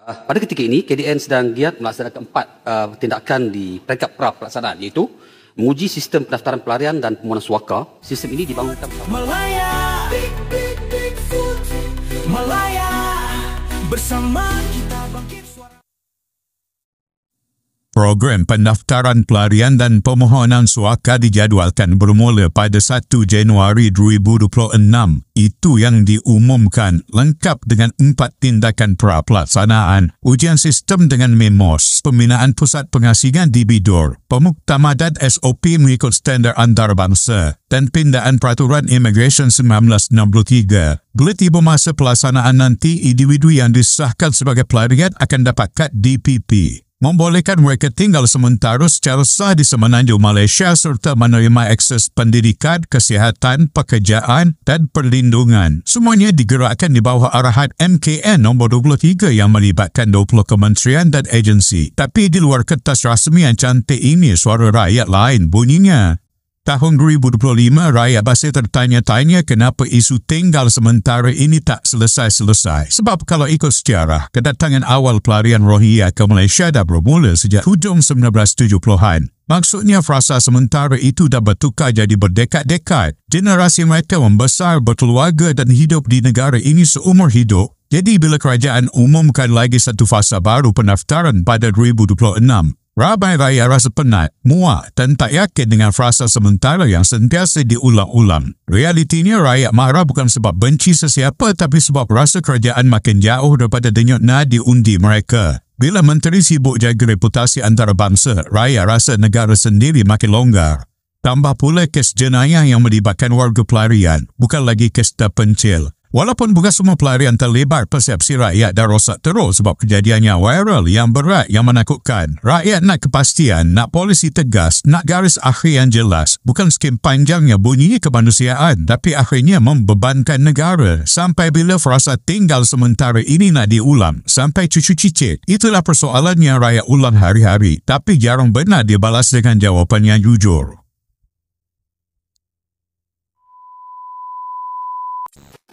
Pada ketika ini, KDN sedang giat melaksanakan 4 tindakan di peringkat pra pelaksanaan, iaitu menguji sistem pendaftaran pelarian dan permohonan suaka. Sistem ini dibangunkan Malaya, Malaya, bersama kita bangkit suara. Program pendaftaran pelarian dan permohonan suaka dijadualkan bermula pada 1 Januari 2026. Itu yang diumumkan lengkap dengan 4 tindakan pra-pelaksanaan, ujian sistem dengan MEMOS, pembinaan pusat pengasingan di Bidor, pemuktamadan SOP mengikut standar antarabangsa, dan pindaan peraturan imigresen 1963. Bila tiba masa pelaksanaan nanti, individu yang disahkan sebagai pelarian akan dapat kad DPP. Membolehkan mereka tinggal sementara secara sah di Semenanjung Malaysia serta menerima akses pendidikan, kesihatan, pekerjaan dan perlindungan. Semuanya digerakkan di bawah arahan MKN nombor 23 yang melibatkan 20 kementerian dan agensi. Tapi di luar kertas rasmi yang cantik ini, suara rakyat lain bunyinya. Tahun 2025, rakyat masih tertanya-tanya kenapa isu tinggal sementara ini tak selesai-selesai. Sebab kalau ikut sejarah, kedatangan awal pelarian Rohingya ke Malaysia dah bermula sejak hujung 1970-an. Maksudnya frasa sementara itu dah bertukar jadi berdekad-dekad. Generasi mereka membesar, berkeluarga dan hidup di negara ini seumur hidup. Jadi bila kerajaan umumkan lagi satu fasa baru pendaftaran pada 2026, ramai rakyat rasa penat, muak dan tak yakin dengan frasa sementara yang sentiasa diulang-ulang. Realitinya rakyat marah bukan sebab benci sesiapa tapi sebab rasa kerajaan makin jauh daripada denyut nadi undi mereka. Bila menteri sibuk jaga reputasi antarabangsa, rakyat rasa negara sendiri makin longgar. Tambah pula kes jenayah yang melibatkan warga pelarian, bukan lagi kes terpencil. Walaupun bukan semua pelarian terlibat, persepsi rakyat dah rosak terus sebab kejadiannya viral yang berat yang menakutkan. Rakyat nak kepastian, nak polisi tegas, nak garis akhir yang jelas. Bukan skim panjangnya bunyinya kemanusiaan, tapi akhirnya membebankan negara. Sampai bila frasa tinggal sementara ini nak diulang? Sampai cucu cicit? Itulah persoalan yang rakyat ulang hari-hari. Tapi jarang benar dia balas dengan jawapan yang jujur.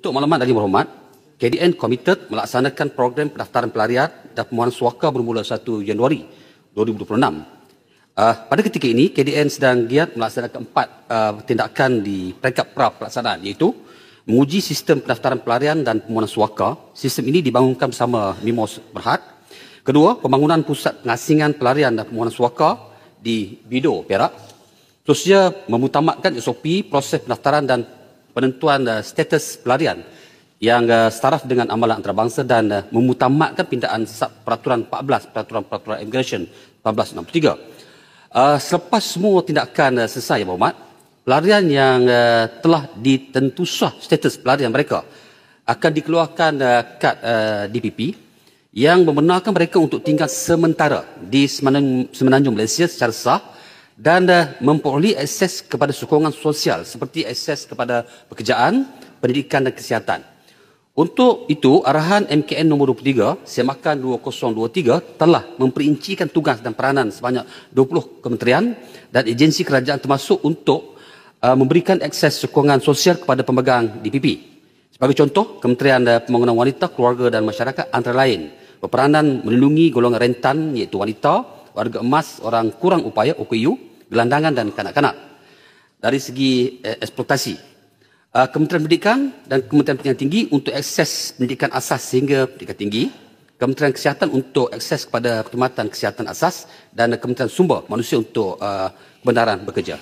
Untuk maklumat dari berhormat, KDN komited melaksanakan program pendaftaran pelarian dan permohonan suaka bermula 1 Januari 2026. Pada ketika ini, KDN sedang giat melaksanakan 4 tindakan di peringkat pra pelaksanaan, iaitu menguji sistem pendaftaran pelarian dan permohonan suaka. Sistem ini dibangunkan bersama MEMOS Berhad. Kedua, pembangunan pusat pengasingan pelarian dan permohonan suaka di Bidor, Perak. Terusnya, memutamakan SOP proses pendaftaran dan penentuan status pelarian yang setaraf dengan amalan antarabangsa dan memutamakan pindaan peraturan 14, peraturan imigresen 1463. Selepas semua tindakan selesai, ya berhormat, pelarian yang telah ditentu sah status pelarian mereka akan dikeluarkan kad DPP yang membenarkan mereka untuk tinggal sementara di Semenanjung Malaysia secara sah dan memperoleh akses kepada sokongan sosial seperti akses kepada pekerjaan, pendidikan dan kesihatan. Untuk itu, arahan MKN nombor 23, Semakan 2023 telah memperincikan tugas dan peranan sebanyak 20 kementerian dan agensi kerajaan termasuk untuk memberikan akses sokongan sosial kepada pemegang DPP. Sebagai contoh, Kementerian Pembangunan Wanita, Keluarga dan Masyarakat antara lain berperanan melindungi golongan rentan iaitu wanita, warga emas, orang kurang upaya OKU, gelandangan dan kanak-kanak. Dari segi eksploitasi, Kementerian Pendidikan dan Kementerian Pendidikan Tinggi untuk akses pendidikan asas sehingga pendidikan tinggi, Kementerian Kesihatan untuk akses kepada perkhidmatan kesihatan asas dan Kementerian Sumber Manusia untuk kebenaran bekerja.